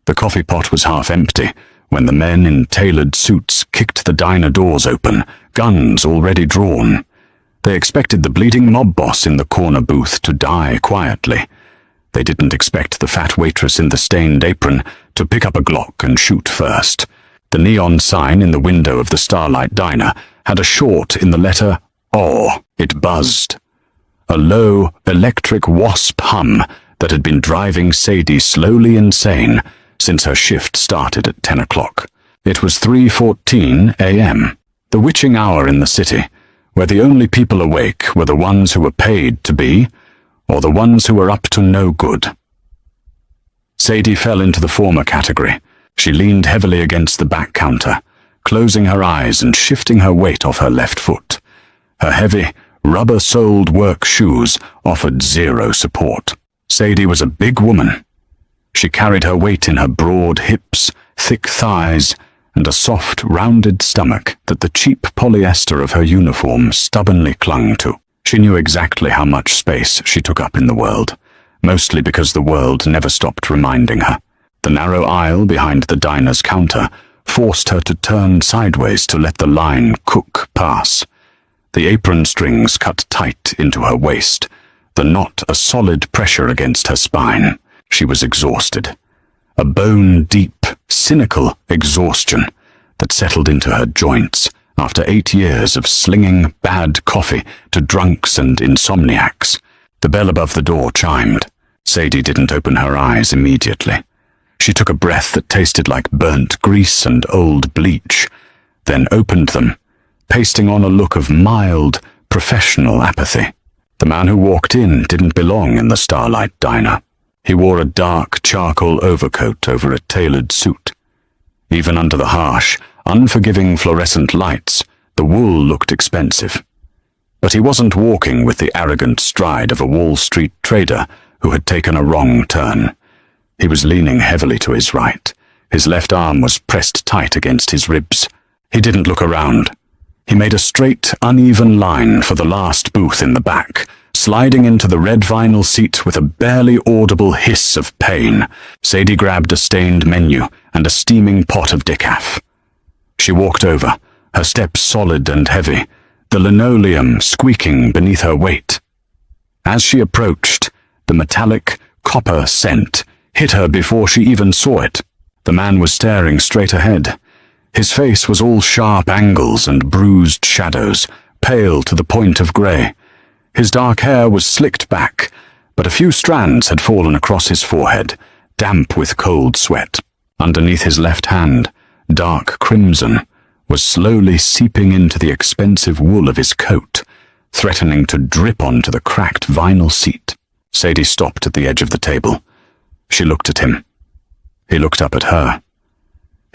The coffee pot was half empty when the men in tailored suits kicked the diner doors open, guns already drawn. They expected the bleeding mob boss in the corner booth to die quietly. They didn't expect the fat waitress in the stained apron to pick up a Glock and shoot first. The neon sign in the window of the Starlight Diner had a short in the letter O. It buzzed. A low, electric wasp hum that had been driving Sadie slowly insane since her shift started at 10 o'clock. It was 3:14 a.m., the witching hour in the city, where the only people awake were the ones who were paid to be, or the ones who were up to no good. Sadie fell into the former category. She leaned heavily against the back counter, closing her eyes and shifting her weight off her left foot. Her heavy, rubber-soled work shoes offered zero support. Sadie was a big woman. She carried her weight in her broad hips, thick thighs, and a soft, rounded stomach that the cheap polyester of her uniform stubbornly clung to. She knew exactly how much space she took up in the world, mostly because the world never stopped reminding her. The narrow aisle behind the diner's counter forced her to turn sideways to let the line cook pass. The apron strings cut tight into her waist, the knot a solid pressure against her spine. She was exhausted. A bone-deep, cynical exhaustion that settled into her joints after 8 years of slinging bad coffee to drunks and insomniacs. The bell above the door chimed. Sadie didn't open her eyes immediately. She took a breath that tasted like burnt grease and old bleach, then opened them, pasting on a look of mild, professional apathy. The man who walked in didn't belong in the Starlight Diner. He wore a dark charcoal overcoat over a tailored suit. Even under the harsh, unforgiving fluorescent lights, the wool looked expensive. But he wasn't walking with the arrogant stride of a Wall Street trader who had taken a wrong turn. He was leaning heavily to his right. His left arm was pressed tight against his ribs. He didn't look around. He made a straight, uneven line for the last booth in the back, sliding into the red vinyl seat with a barely audible hiss of pain. Sadie grabbed a stained menu and a steaming pot of decaf. She walked over, her steps solid and heavy, the linoleum squeaking beneath her weight. As she approached, the metallic, copper scent hit her before she even saw it. The man was staring straight ahead. His face was all sharp angles and bruised shadows, pale to the point of grey. His dark hair was slicked back, but a few strands had fallen across his forehead, damp with cold sweat. Underneath his left hand, dark crimson was slowly seeping into the expensive wool of his coat, threatening to drip onto the cracked vinyl seat. Sadie stopped at the edge of the table. She looked at him. He looked up at her.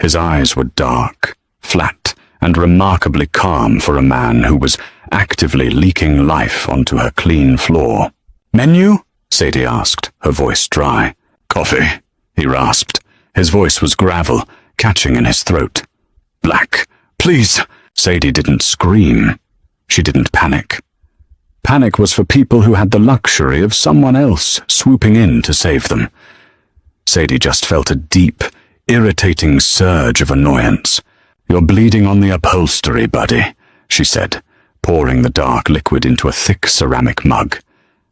His eyes were dark, flat, and remarkably calm for a man who was actively leaking life onto her clean floor. "Menu?" Sadie asked, her voice dry. "Coffee," he rasped. His voice was gravel, catching in his throat. "Black, please." Sadie didn't scream. She didn't panic. Panic was for people who had the luxury of someone else swooping in to save them. Sadie just felt a deep, irritating surge of annoyance. "You're bleeding on the upholstery, buddy," she said, pouring the dark liquid into a thick ceramic mug.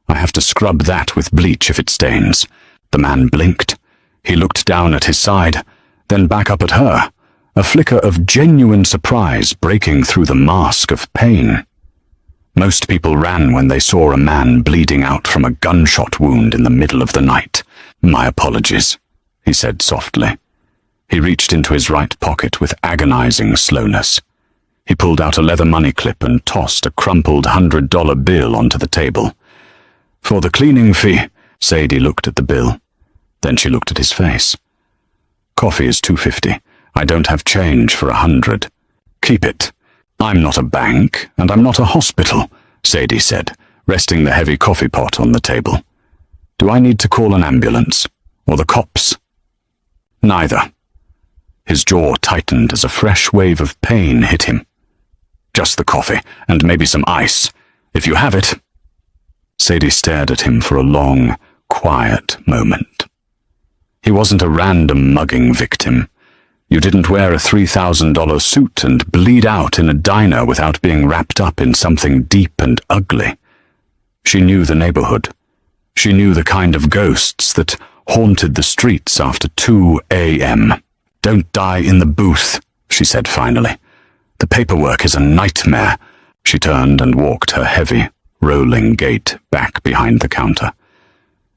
"I have to scrub that with bleach if it stains." The man blinked. He looked down at his side, then back up at her, a flicker of genuine surprise breaking through the mask of pain. Most people ran when they saw a man bleeding out from a gunshot wound in the middle of the night. "My apologies," he said softly. He reached into his right pocket with agonizing slowness. He pulled out a leather money clip and tossed a crumpled $100 bill onto the table. "For the cleaning fee," Sadie looked at the bill. Then she looked at his face. "Coffee is $2.50. I don't have change for $100. Keep it." "I'm not a bank, and I'm not a hospital," Sadie said, resting the heavy coffee pot on the table. "Do I need to call an ambulance? Or the cops?" "Neither." His jaw tightened as a fresh wave of pain hit him. "Just the coffee, and maybe some ice, if you have it." Sadie stared at him for a long, quiet moment. He wasn't a random mugging victim. You didn't wear a $3,000 suit and bleed out in a diner without being wrapped up in something deep and ugly. She knew the neighborhood. She knew the kind of ghosts that haunted the streets after 2 a.m. "Don't die in the booth," she said finally. "The paperwork is a nightmare." She turned and walked her heavy, rolling gait back behind the counter.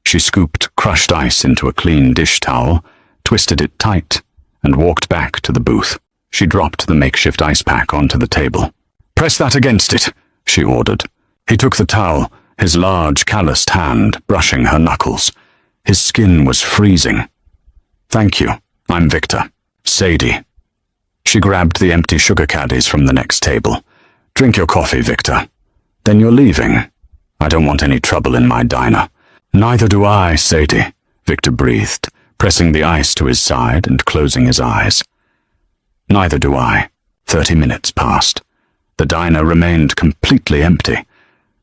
She scooped crushed ice into a clean dish towel, twisted it tight, and walked back to the booth. She dropped the makeshift ice pack onto the table. "Press that against it," she ordered. He took the towel, his large calloused hand brushing her knuckles. His skin was freezing. "Thank you. I'm Victor. Sadie." She grabbed the empty sugar caddies from the next table. "Drink your coffee, Victor. Then you're leaving. I don't want any trouble in my diner." "Neither do I, Sadie," Victor breathed, pressing the ice to his side and closing his eyes. "Neither do I." 30 minutes passed. The diner remained completely empty,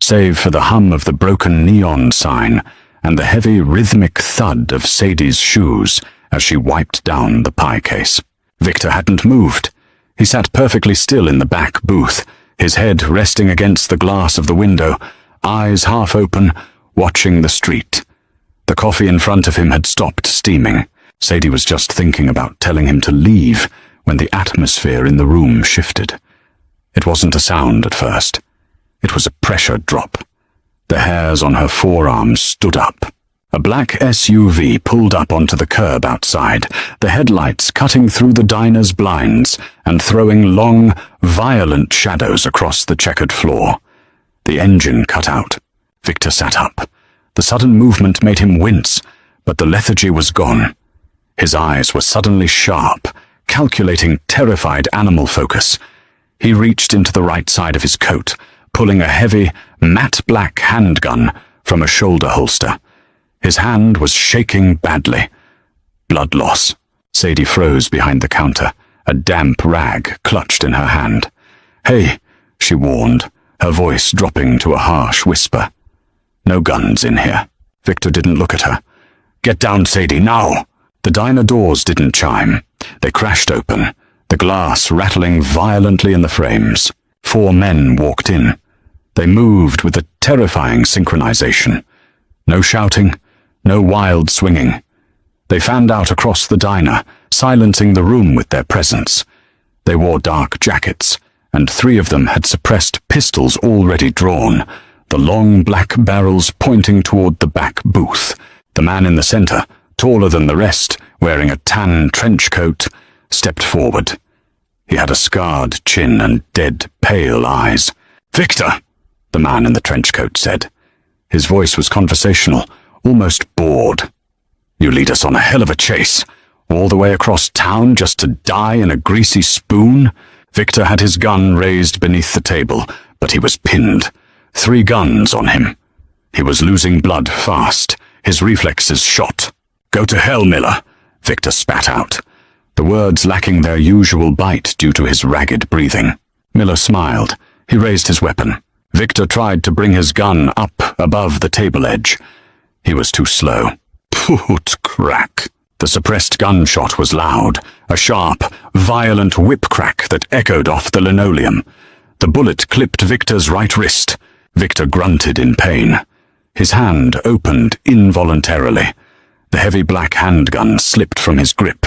save for the hum of the broken neon sign and the heavy rhythmic thud of Sadie's shoes as she wiped down the pie case. Victor hadn't moved. He sat perfectly still in the back booth, his head resting against the glass of the window, eyes half open, watching the street. The coffee in front of him had stopped steaming. Sadie was just thinking about telling him to leave when the atmosphere in the room shifted. It wasn't a sound at first. It was a pressure drop. The hairs on her forearms stood up. A black SUV pulled up onto the curb outside, the headlights cutting through the diner's blinds and throwing long, violent shadows across the checkered floor. The engine cut out. Victor sat up. The sudden movement made him wince, but the lethargy was gone. His eyes were suddenly sharp, calculating, terrified animal focus. He reached into the right side of his coat, pulling a heavy, matte black handgun from a shoulder holster. His hand was shaking badly. Blood loss. Sadie froze behind the counter, a damp rag clutched in her hand. "Hey," she warned, her voice dropping to a harsh whisper. "No guns in here." Victor didn't look at her. "Get down, Sadie, now!" The diner doors didn't chime. They crashed open, the glass rattling violently in the frames. 4 men walked in. They moved with a terrifying synchronization. No shouting, no wild swinging. They fanned out across the diner, silencing the room with their presence. They wore dark jackets, and 3 of them had suppressed pistols already drawn, the long black barrels pointing toward the back booth. The man in the center, taller than the rest, wearing a tan trench coat, stepped forward. He had a scarred chin and dead, pale eyes. "Victor," the man in the trench coat said. His voice was conversational, almost bored. "You lead us on a hell of a chase, all the way across town just to die in a greasy spoon?" Victor had his gun raised beneath the table, but he was pinned. 3 guns on him. He was losing blood fast, his reflexes shot. "Go to hell, Miller," Victor spat out, the words lacking their usual bite due to his ragged breathing. Miller smiled. He raised his weapon. Victor tried to bring his gun up above the table edge. He was too slow. Put crack. The suppressed gunshot was loud, a sharp, violent whip crack that echoed off the linoleum. The bullet clipped Victor's right wrist. Victor grunted in pain. His hand opened involuntarily. The heavy black handgun slipped from his grip.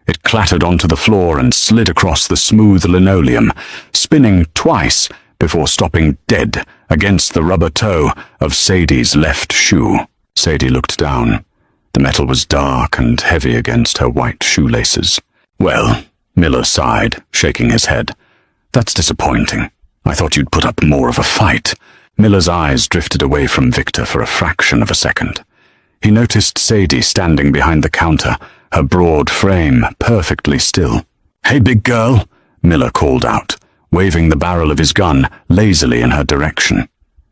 It clattered onto the floor and slid across the smooth linoleum, spinning twice before stopping dead against the rubber toe of Sadie's left shoe. Sadie looked down. The metal was dark and heavy against her white shoelaces. "Well," Miller sighed, shaking his head. "That's disappointing. I thought you'd put up more of a fight." Miller's eyes drifted away from Victor for a fraction of a second. He noticed Sadie standing behind the counter, her broad frame perfectly still. "Hey, big girl," Miller called out, waving the barrel of his gun lazily in her direction.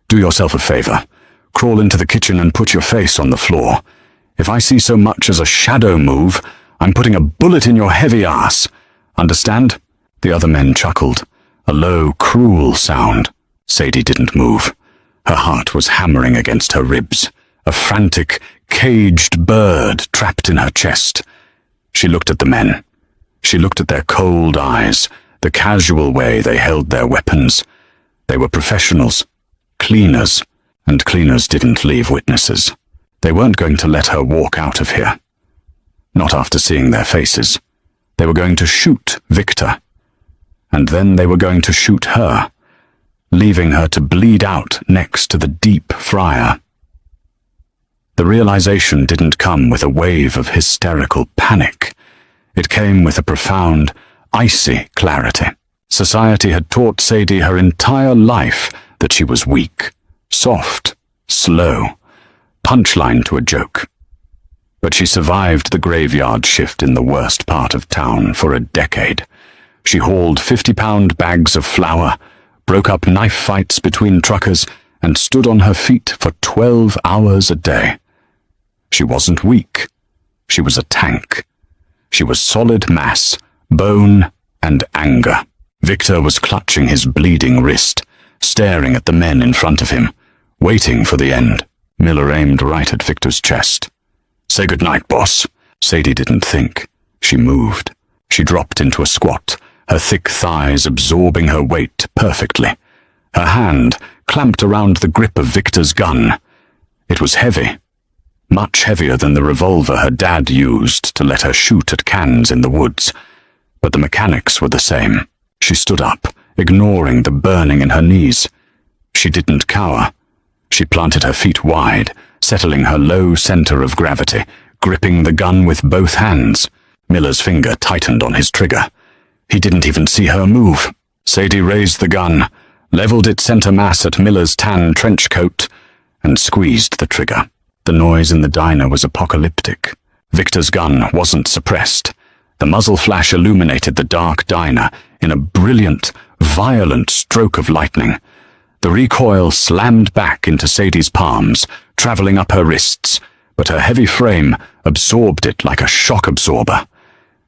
"Do yourself a favor. Crawl into the kitchen and put your face on the floor. If I see so much as a shadow move, I'm putting a bullet in your heavy ass. Understand?" The other men chuckled, a low, cruel sound. Sadie didn't move. Her heart was hammering against her ribs, a frantic, caged bird trapped in her chest. She looked at the men. She looked at their cold eyes, the casual way they held their weapons. They were professionals, cleaners, and cleaners didn't leave witnesses. They weren't going to let her walk out of here. Not after seeing their faces. They were going to shoot Victor. And then they were going to shoot her, leaving her to bleed out next to the deep fryer. The realization didn't come with a wave of hysterical panic. It came with a profound, icy clarity. Society had taught Sadie her entire life that she was weak, soft, slow, punchline to a joke. But she survived the graveyard shift in the worst part of town for a decade. She hauled 50-pound bags of flour, broke up knife fights between truckers, and stood on her feet for 12 hours a day. She wasn't weak. She was a tank. She was solid mass, bone, and anger. Victor was clutching his bleeding wrist, staring at the men in front of him, waiting for the end. Miller aimed right at Victor's chest. "Say goodnight, boss." Sadie didn't think. She moved. She dropped into a squat, her thick thighs absorbing her weight perfectly. Her hand clamped around the grip of Victor's gun. It was heavy, much heavier than the revolver her dad used to let her shoot at cans in the woods. But the mechanics were the same. She stood up, ignoring the burning in her knees. She didn't cower. She planted her feet wide, settling her low center of gravity, gripping the gun with both hands. Miller's finger tightened on his trigger. He didn't even see her move. Sadie raised the gun, leveled its center mass at Miller's tan trench coat, and squeezed the trigger. The noise in the diner was apocalyptic. Victor's gun wasn't suppressed. The muzzle flash illuminated the dark diner in a brilliant, violent stroke of lightning. The recoil slammed back into Sadie's palms, traveling up her wrists, but her heavy frame absorbed it like a shock absorber.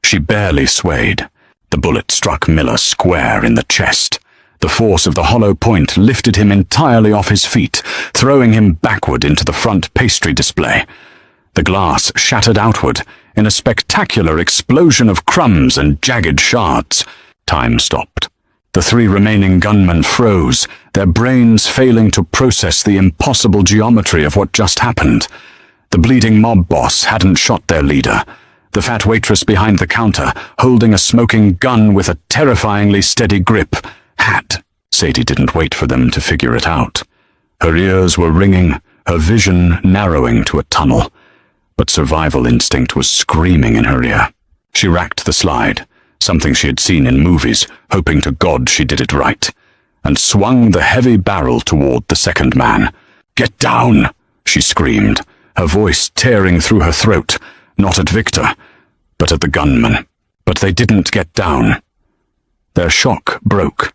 She barely swayed. The bullet struck Miller square in the chest. The force of the hollow point lifted him entirely off his feet, throwing him backward into the front pastry display. The glass shattered outward in a spectacular explosion of crumbs and jagged shards. Time stopped. The three remaining gunmen froze, their brains failing to process the impossible geometry of what just happened. The bleeding mob boss hadn't shot their leader. The fat waitress behind the counter, holding a smoking gun with a terrifyingly steady grip, had. Sadie didn't wait for them to figure it out. Her ears were ringing, her vision narrowing to a tunnel. But survival instinct was screaming in her ear. She racked the slide, something she had seen in movies, hoping to God she did it right, and swung the heavy barrel toward the second man. "Get down!" she screamed, her voice tearing through her throat, not at Victor, but at the gunman. But they didn't get down. Their shock broke.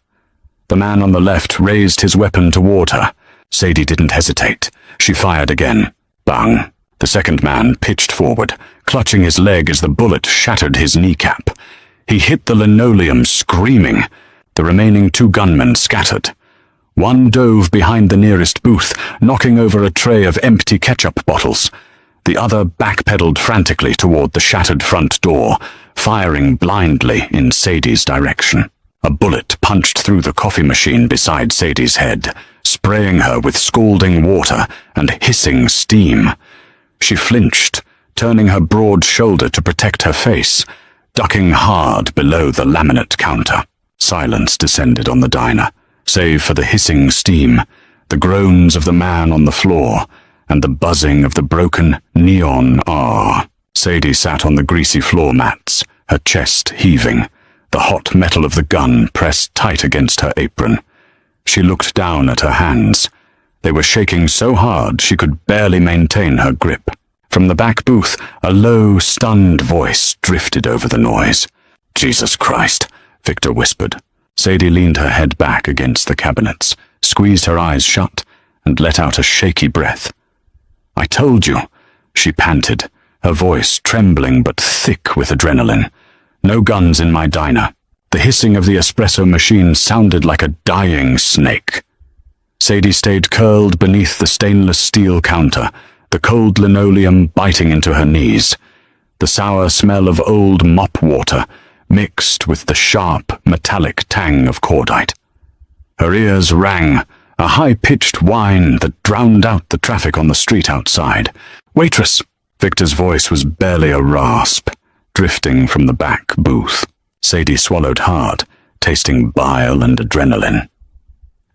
The man on the left raised his weapon toward her. Sadie didn't hesitate. She fired again. Bang! The second man pitched forward, clutching his leg as the bullet shattered his kneecap. He hit the linoleum, screaming. The remaining two gunmen scattered. One dove behind the nearest booth, knocking over a tray of empty ketchup bottles. The other backpedaled frantically toward the shattered front door, firing blindly in Sadie's direction. A bullet punched through the coffee machine beside Sadie's head, spraying her with scalding water and hissing steam. She flinched, turning her broad shoulder to protect her face, ducking hard below the laminate counter. Silence descended on the diner, save for the hissing steam, the groans of the man on the floor, and the buzzing of the broken neon R. Sadie sat on the greasy floor mats, her chest heaving, the hot metal of the gun pressed tight against her apron. She looked down at her hands. They were shaking so hard she could barely maintain her grip. From the back booth, a low, stunned voice drifted over the noise. "Jesus Christ," Victor whispered. Sadie leaned her head back against the cabinets, squeezed her eyes shut, and let out a shaky breath. "I told you," she panted, her voice trembling but thick with adrenaline. "No guns in my diner." The hissing of the espresso machine sounded like a dying snake. Sadie stayed curled beneath the stainless steel counter, the cold linoleum biting into her knees, the sour smell of old mop water mixed with the sharp, metallic tang of cordite. Her ears rang, a high-pitched whine that drowned out the traffic on the street outside. "Waitress!" Victor's voice was barely a rasp, drifting from the back booth. Sadie swallowed hard, tasting bile and adrenaline.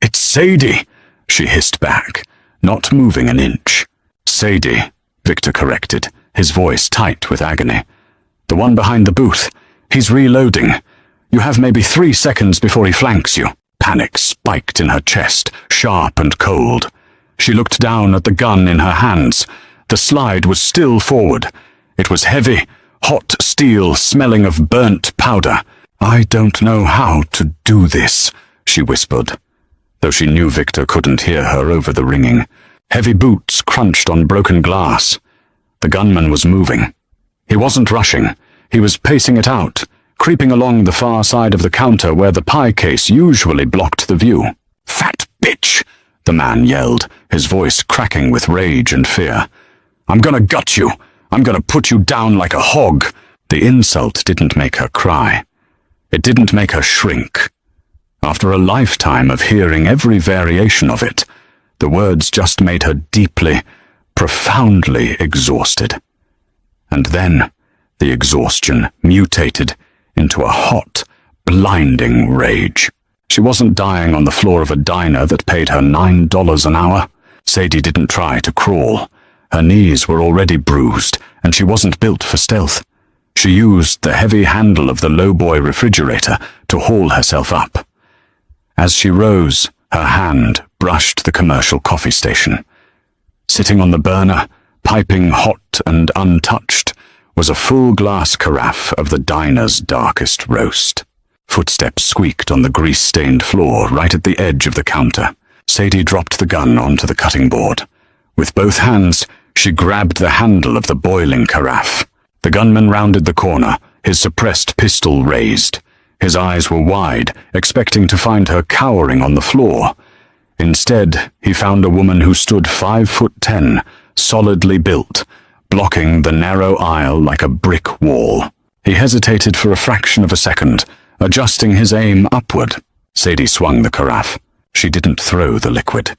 "It's Sadie!" she hissed back, not moving an inch. "Sadie," Victor corrected, his voice tight with agony. "The one behind the booth. He's reloading. You have maybe 3 seconds before he flanks you." Panic spiked in her chest, sharp and cold. She looked down at the gun in her hands. The slide was still forward. It was heavy, hot steel smelling of burnt powder. "I don't know how to do this," she whispered, though she knew Victor couldn't hear her over the ringing. Heavy boots crunched on broken glass. The gunman was moving. He wasn't rushing. He was pacing it out, creeping along the far side of the counter where the pie case usually blocked the view. "Fat bitch!" the man yelled, his voice cracking with rage and fear. "I'm gonna gut you. I'm gonna put you down like a hog." The insult didn't make her cry. It didn't make her shrink. After a lifetime of hearing every variation of it, the words just made her deeply, profoundly exhausted. And then the exhaustion mutated into a hot, blinding rage. She wasn't dying on the floor of a diner that paid her $9 an hour. Sadie didn't try to crawl. Her knees were already bruised, and she wasn't built for stealth. She used the heavy handle of the lowboy refrigerator to haul herself up. As she rose, her hand brushed the commercial coffee station. Sitting on the burner, piping hot and untouched, was a full glass carafe of the diner's darkest roast. Footsteps squeaked on the grease-stained floor right at the edge of the counter. Sadie dropped the gun onto the cutting board. With both hands, she grabbed the handle of the boiling carafe. The gunman rounded the corner, his suppressed pistol raised. His eyes were wide, expecting to find her cowering on the floor. Instead, he found a woman who stood 5'10", solidly built, blocking the narrow aisle like a brick wall. He hesitated for a fraction of a second, adjusting his aim upward. Sadie swung the carafe. She didn't throw the liquid.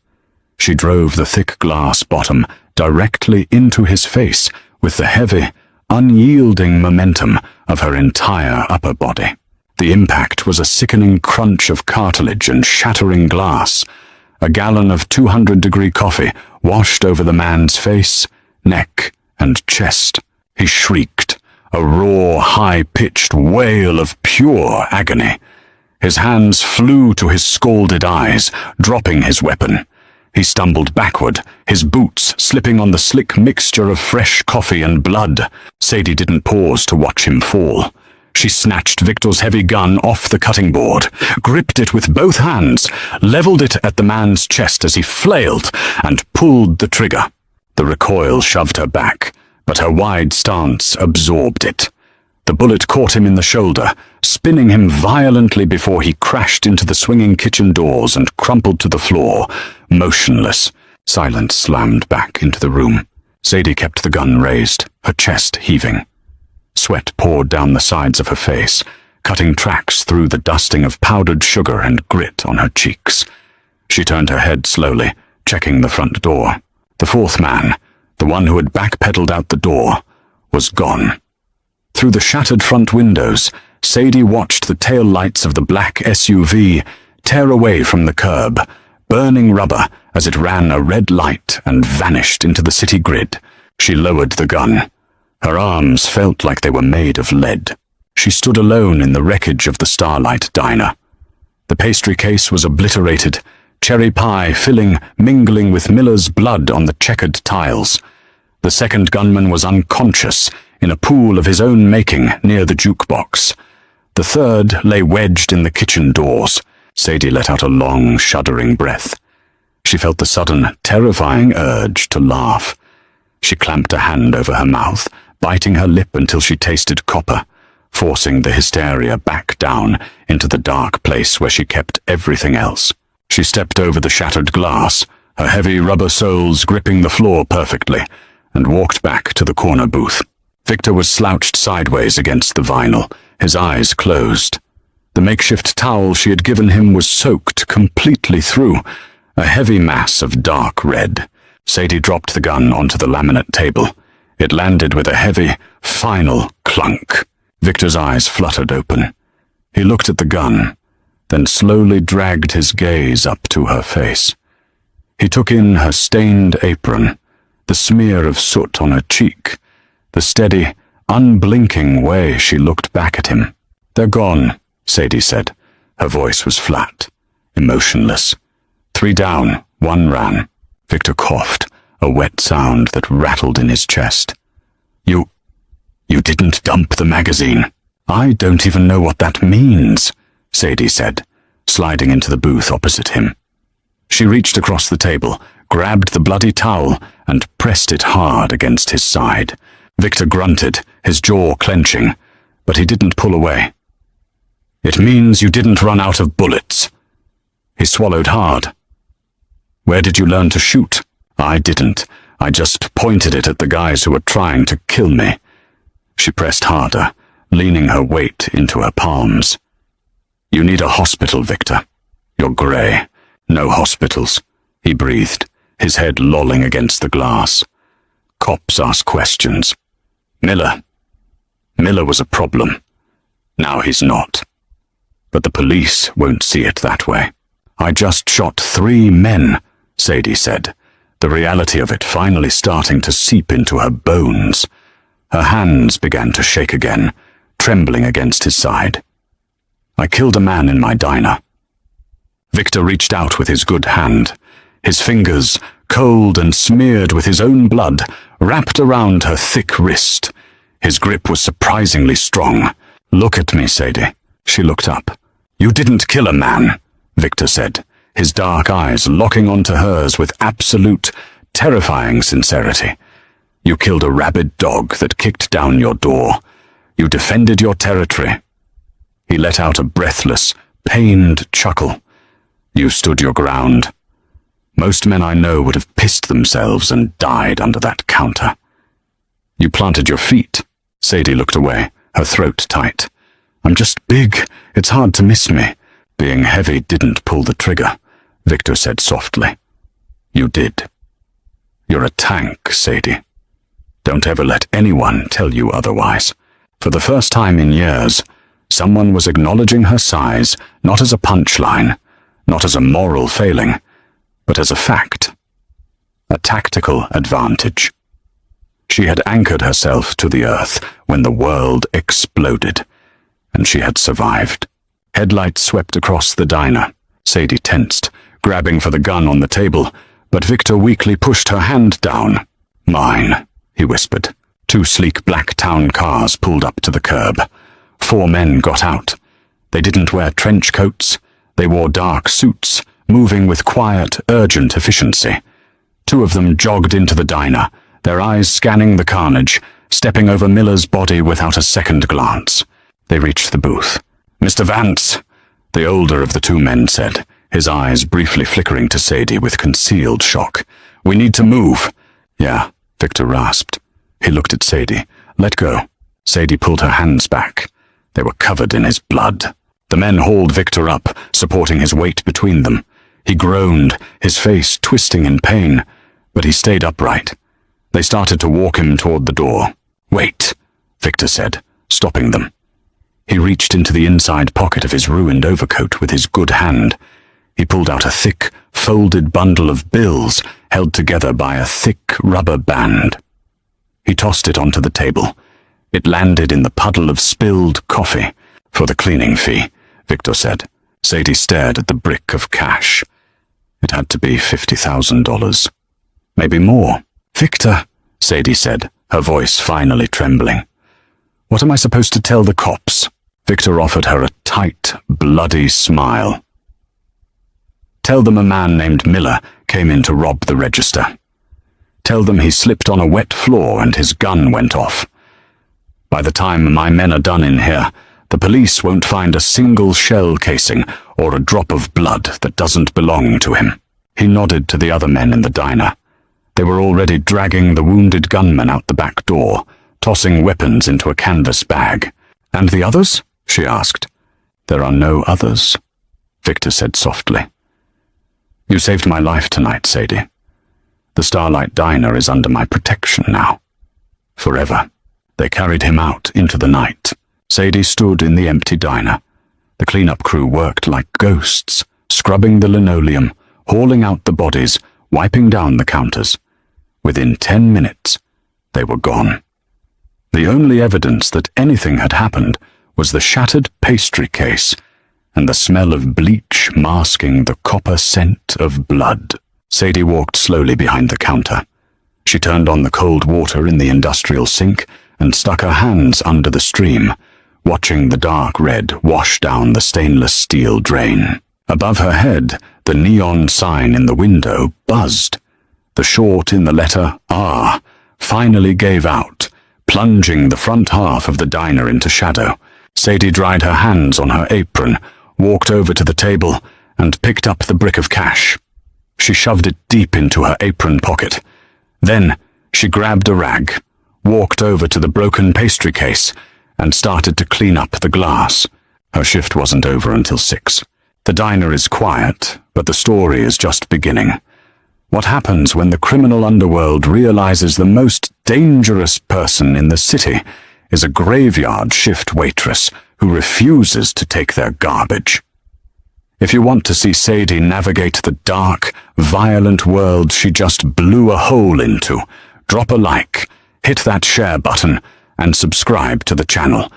She drove the thick glass bottom directly into his face with the heavy, unyielding momentum of her entire upper body. The impact was a sickening crunch of cartilage and shattering glass. A gallon of 200-degree coffee washed over the man's face, neck, and chest. He shrieked, a raw, high-pitched wail of pure agony. His hands flew to his scalded eyes, dropping his weapon. He stumbled backward, his boots slipping on the slick mixture of fresh coffee and blood. Sadie didn't pause to watch him fall. She snatched Victor's heavy gun off the cutting board, gripped it with both hands, leveled it at the man's chest as he flailed, and pulled the trigger. The recoil shoved her back, but her wide stance absorbed it. The bullet caught him in the shoulder, spinning him violently before he crashed into the swinging kitchen doors and crumpled to the floor, motionless. Silence slammed back into the room. Sadie kept the gun raised, her chest heaving. Sweat poured down the sides of her face, cutting tracks through the dusting of powdered sugar and grit on her cheeks. She turned her head slowly, checking the front door. The fourth man, the one who had backpedaled out the door, was gone. Through the shattered front windows, Sadie watched the tail lights of the black SUV tear away from the curb, burning rubber as it ran a red light and vanished into the city grid. She lowered the gun. Her arms felt like they were made of lead. She stood alone in the wreckage of the Starlight Diner. The pastry case was obliterated, cherry pie filling mingling with Miller's blood on the checkered tiles. The second gunman was unconscious in a pool of his own making near the jukebox. The third lay wedged in the kitchen doors. Sadie let out a long, shuddering breath. She felt the sudden, terrifying urge to laugh. She clamped a hand over her mouth, biting her lip until she tasted copper, forcing the hysteria back down into the dark place where she kept everything else. She stepped over the shattered glass, her heavy rubber soles gripping the floor perfectly, and walked back to the corner booth. Victor was slouched sideways against the vinyl, his eyes closed. The makeshift towel she had given him was soaked completely through, a heavy mass of dark red. Sadie dropped the gun onto the laminate table. It landed with a heavy, final clunk. Victor's eyes fluttered open. He looked at the gun, then slowly dragged his gaze up to her face. He took in her stained apron, the smear of soot on her cheek, the steady, unblinking way she looked back at him. "They're gone," Sadie said. Her voice was flat, emotionless. 3 down, 1 ran. Victor coughed, a wet sound that rattled in his chest. You didn't dump the magazine." "I don't even know what that means," Sadie said, sliding into the booth opposite him. She reached across the table, grabbed the bloody towel, and pressed it hard against his side. Victor grunted, his jaw clenching, but he didn't pull away. "It means you didn't run out of bullets." He swallowed hard. "Where did you learn to shoot?" "I didn't. I just pointed it at the guys who were trying to kill me." She pressed harder, leaning her weight into her palms. "You need a hospital, Victor. You're grey. No hospitals," he breathed, his head lolling against the glass. "Cops ask questions. Miller was a problem. Now he's not. But the police won't see it that way." "I just shot 3 men," Sadie said, the reality of it finally starting to seep into her bones. Her hands began to shake again, trembling against his side. "I killed a man in my diner." Victor reached out with his good hand, his fingers, cold and smeared with his own blood, wrapped around her thick wrist. His grip was surprisingly strong. "Look at me, Sadie." She looked up. "You didn't kill a man," Victor said, his dark eyes locking onto hers with absolute, terrifying sincerity. "You killed a rabid dog that kicked down your door. You defended your territory." He let out a breathless, pained chuckle. "You stood your ground. Most men I know would have pissed themselves and died under that counter." "You planted your feet." Sadie looked away, her throat tight. "I'm just big. It's hard to miss me." "Being heavy didn't pull the trigger," Victor said softly. "You did. You're a tank, Sadie. Don't ever let anyone tell you otherwise." For the first time in years, someone was acknowledging her size, not as a punchline, not as a moral failing, but as a fact. A tactical advantage. She had anchored herself to the earth when the world exploded, and she had survived. Headlights swept across the diner. Sadie tensed, grabbing for the gun on the table, but Victor weakly pushed her hand down. "Mine," he whispered. 2 sleek black town cars pulled up to the curb. 4 men got out. They didn't wear trench coats. They wore dark suits, moving with quiet, urgent efficiency. 2 of them jogged into the diner, their eyes scanning the carnage, stepping over Miller's body without a second glance. They reached the booth. "Mr. Vance," the older of the 2 men said, his eyes briefly flickering to Sadie with concealed shock. "We need to move." "Yeah," Victor rasped. He looked at Sadie. "Let go." Sadie pulled her hands back. They were covered in his blood. The men hauled Victor up, supporting his weight between them. He groaned, his face twisting in pain, but he stayed upright. They started to walk him toward the door. "Wait," Victor said, stopping them. He reached into the inside pocket of his ruined overcoat with his good hand. He pulled out a thick, folded bundle of bills held together by a thick rubber band. He tossed it onto the table. It landed in the puddle of spilled coffee. "For the cleaning fee," Victor said. Sadie stared at the brick of cash. It had to be $50,000. Maybe more. "Victor," Sadie said, her voice finally trembling. "What am I supposed to tell the cops?" Victor offered her a tight, bloody smile. "Tell them a man named Miller came in to rob the register. Tell them he slipped on a wet floor and his gun went off. By the time my men are done in here, the police won't find a single shell casing or a drop of blood that doesn't belong to him." He nodded to the other men in the diner. They were already dragging the wounded gunman out the back door, tossing weapons into a canvas bag. "And the others?" she asked. "There are no others," Victor said softly. "You saved my life tonight, Sadie. The Starlight Diner is under my protection now. Forever." They carried him out into the night. Sadie stood in the empty diner. The cleanup crew worked like ghosts, scrubbing the linoleum, hauling out the bodies, wiping down the counters. Within 10 minutes, they were gone. The only evidence that anything had happened was the shattered pastry case and the smell of bleach masking the copper scent of blood. Sadie walked slowly behind the counter. She turned on the cold water in the industrial sink and stuck her hands under the stream, watching the dark red wash down the stainless steel drain. Above her head, the neon sign in the window buzzed. The short in the letter R finally gave out, plunging the front half of the diner into shadow. Sadie dried her hands on her apron, walked over to the table, and picked up the brick of cash. She shoved it deep into her apron pocket. Then she grabbed a rag, walked over to the broken pastry case, and started to clean up the glass. Her shift wasn't over until 6. The diner is quiet, but the story is just beginning. What happens when the criminal underworld realizes the most dangerous person in the city is a graveyard shift waitress who refuses to take their garbage? If you want to see Sadie navigate the dark, violent world she just blew a hole into, drop a like, hit that share button, and subscribe to the channel.